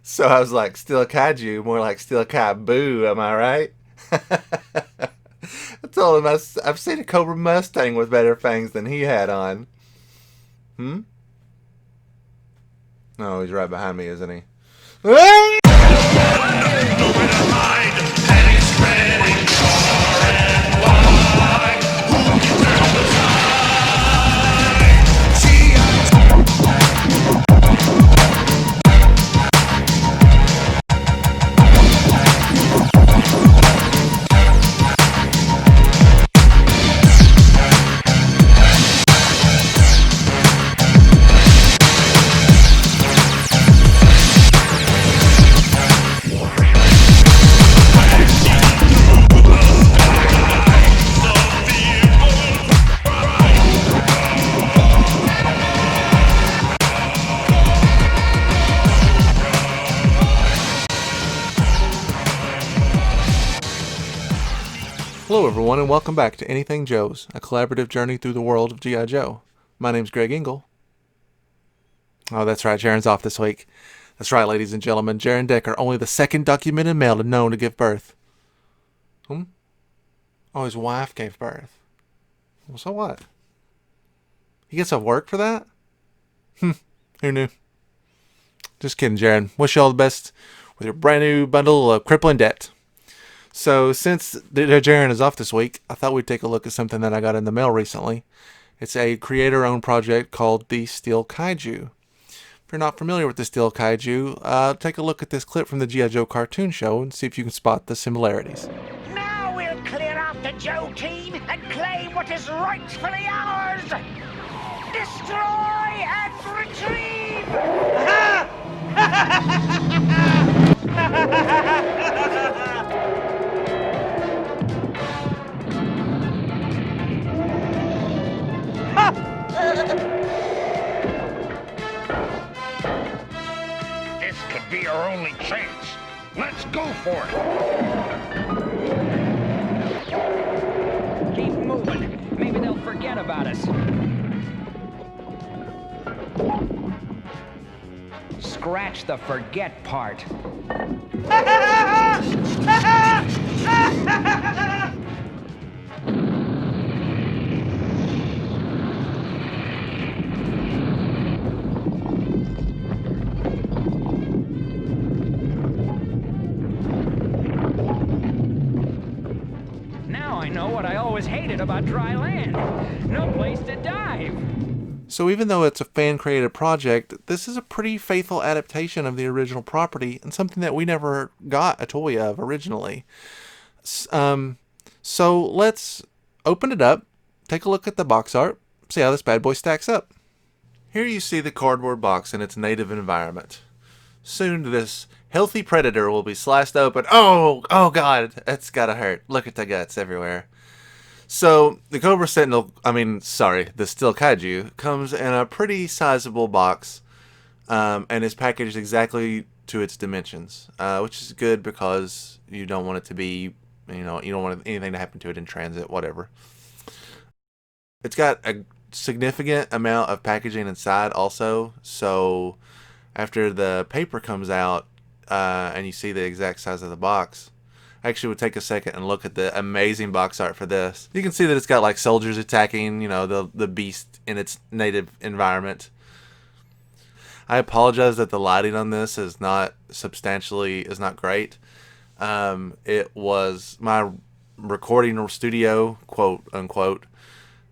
So I was like, Steel Kaiju, more like Steel Kaiboo, am I right? I told him I've seen a Cobra Mustang with better fangs than he had on. Hmm? No, he's right behind me, isn't he? Nowhere to hide, panic spreading far and wide. Who can turn the tide? Hello, everyone, and welcome back to Anything Joe's, a collaborative journey through the world of G.I. Joe. My name's Greg Engel. Oh, that's right, Jaren's off this week. That's right, ladies and gentlemen, Jaren Decker, only the second documented male known to give birth. Oh, his wife gave birth. Well, so what? He gets off work for that? Who knew? Just kidding, Jaren. Wish you all the best with your brand new bundle of crippling debt. So, since Jaren is off this week, I thought we'd take a look at something that I got in the mail recently. It's a creator-owned project called the Steel Kaiju. If you're not familiar with the Steel Kaiju, take a look at this clip from the G.I. Joe cartoon show and see if you can spot the similarities. Now we'll clear out the Joe team and claim what is rightfully ours! Destroy and retrieve! This could be our only chance. Let's go for it. Keep moving. Maybe they'll forget about us. Scratch the forget part. Now I know what I always hated about dry land. No place to dive. So even though it's a fan-created project, this is a pretty faithful adaptation of the original property and something that we never got a toy of originally. So let's open it up, take a look at the box art, see how this bad boy stacks up. Here you see the cardboard box in its native environment. Soon this healthy predator will be sliced open. Oh god, that's gotta hurt. Look at the guts everywhere. So, the Cobra Sentinel, the Steel Kaiju, comes in a pretty sizable box, and is packaged exactly to its dimensions, which is good because you don't want it to be, you don't want anything to happen to it in transit, whatever. It's got a significant amount of packaging inside also, so after the paper comes out, and you see the exact size of the box, actually would take a second and look at the amazing box art for this. You can see that it's got like soldiers attacking, the beast in its native environment. I apologize that the lighting on this is not great. It was my recording studio, quote unquote,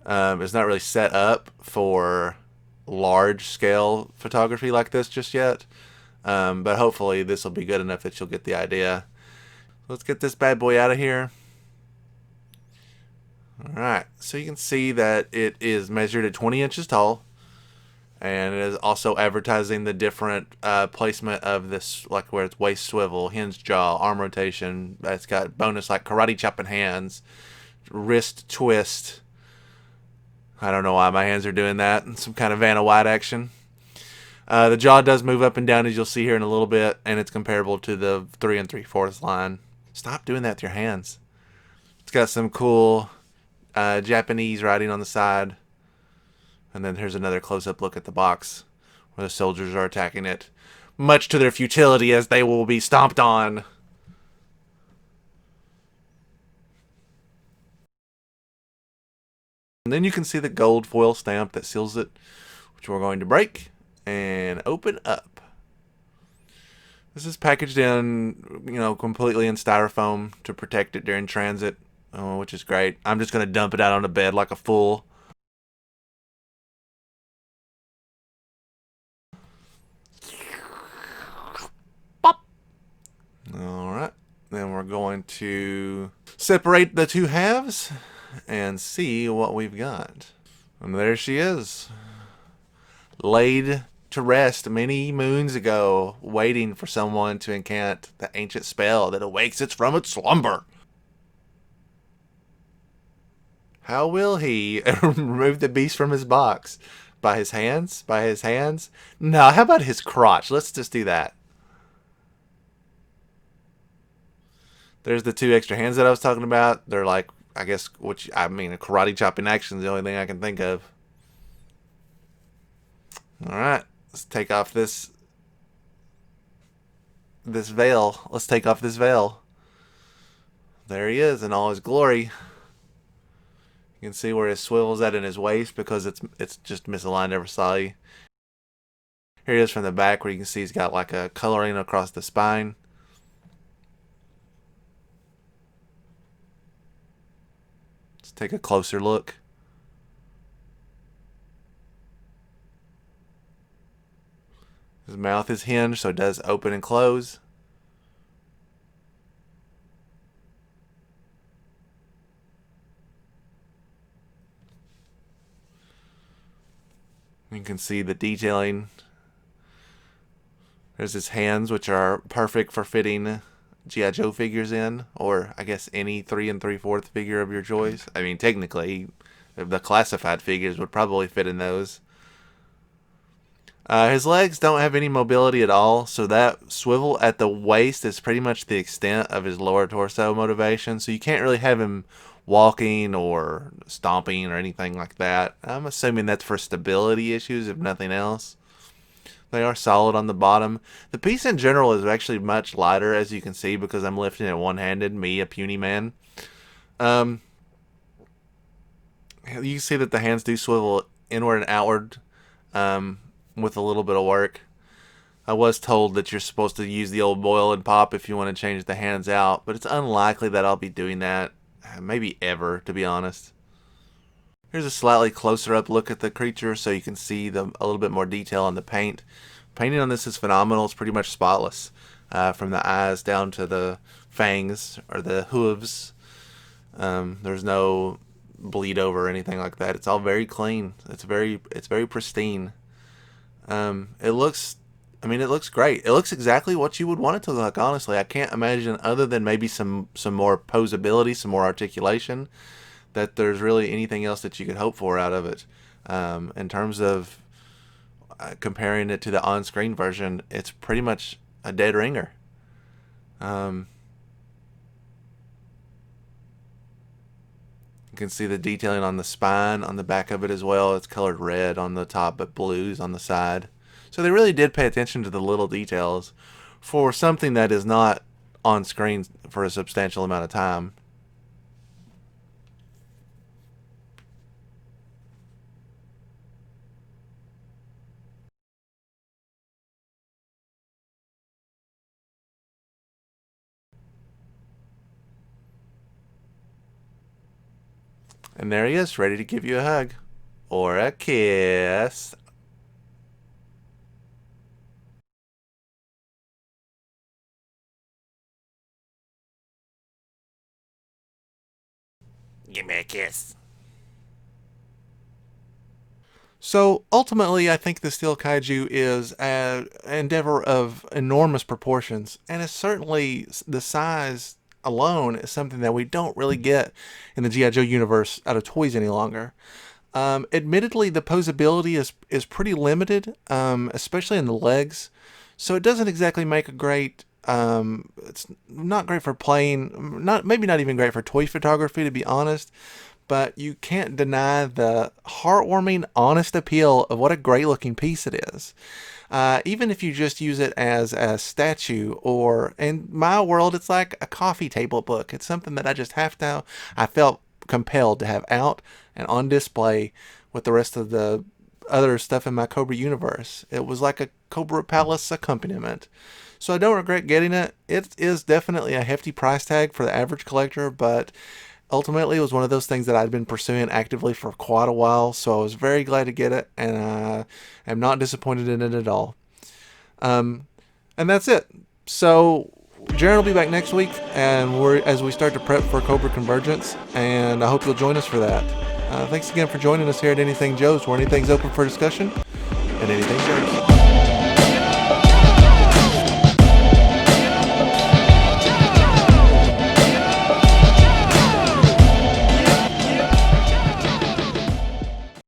is not really set up for large scale photography like this just yet. But hopefully this will be good enough that you'll get the idea. Let's get this bad boy out of here. Alright, so you can see that it is measured at 20 inches tall. And it is also advertising the different placement of this, like where it's waist swivel, hinge jaw, arm rotation. It's got bonus like karate chopping hands, wrist twist. I don't know why my hands are doing that. Some kind of Vanna White action. The jaw does move up and down, as you'll see here in a little bit, and it's comparable to the 3 3/4 line. Stop doing that with your hands. It's got some cool Japanese writing on the side. And then here's another close-up look at the box where the soldiers are attacking it. much to their futility as they will be stomped on. And then you can see the gold foil stamp that seals it, which we're going to break and open up. This is packaged in, completely in styrofoam to protect it during transit, which is great. I'm just going to dump it out on the bed like a fool. Pop! Alright, then we're going to separate the two halves and see what we've got. And there she is, laid to rest many moons ago, waiting for someone to incant the ancient spell that awakes it from its slumber. How will he remove the beast from his box? By his hands? By his hands? No, how about his crotch? Let's just do that. There's the 2 extra hands that I was talking about. They're like, I guess, a karate chop in action is the only thing I can think of. Alright, let's take off this veil. Let's take off this veil. There he is in all his glory. You can see where his swivel's at in his waist because it's just misaligned ever slightly. Here he is from the back where you can see he's got like a coloring across the spine. Let's take a closer look. His mouth is hinged, so it does open and close. You can see the detailing. There's his hands, which are perfect for fitting G.I. Joe figures in, or I guess any 3 3/4 figure of your choice. I mean, technically, the classified figures would probably fit in those. His legs don't have any mobility at all, so that swivel at the waist is pretty much the extent of his lower torso motivation, so you can't really have him walking or stomping or anything like that. I'm assuming that's for stability issues, if nothing else. They are solid on the bottom. The piece in general is actually much lighter, as you can see, because I'm lifting it one-handed, me, a puny man. You can see that the hands do swivel inward and outward with a little bit of work. I was told that you're supposed to use the old boil and pop if you want to change the hands out, but it's unlikely that I'll be doing that. Maybe ever, to be honest. Here's a slightly closer up look at the creature so you can see a little bit more detail on the paint. Painting on this is phenomenal. It's pretty much spotless. From the eyes down to the fangs or the hooves. There's no bleed over or anything like that. It's all very clean. It's very pristine. It looks great. It looks exactly what you would want it to look, honestly. I can't imagine, other than maybe some more posability, some more articulation, that there's really anything else that you could hope for out of it. In terms of comparing it to the on-screen version, it's pretty much a dead ringer. You can see the detailing on the spine, on the back of it as well. It's colored red on the top, but blues on the side. So they really did pay attention to the little details for something that is not on screen for a substantial amount of time. And there he is, ready to give you a hug. Or a kiss. Give me a kiss. So ultimately, I think the Steel Kaiju is an endeavor of enormous proportions, and it's certainly, the size alone is something that we don't really get in the G.I. Joe universe out of toys any longer. Admittedly, the posability is pretty limited, especially in the legs, so it doesn't exactly make a great. It's not great for playing, maybe not even great for toy photography, to be honest. but you can't deny the heartwarming, honest appeal of what a great looking piece it is. Even if you just use it as a statue, or in my world, it's like a coffee table book. It's something that I felt compelled to have out and on display with the rest of the other stuff in my Cobra universe. It was like a Cobra Palace accompaniment. So I don't regret getting it. It is definitely a hefty price tag for the average collector, but ultimately it was one of those things that I'd been pursuing actively for quite a while, so I was very glad to get it, and I am not disappointed in it at all. And that's it. So Jaron will be back next week, and as we start to prep for Cobra Convergence, and I hope you'll join us for that. Thanks again for joining us here at Anything Joe's, where anything's open for discussion and anything goes.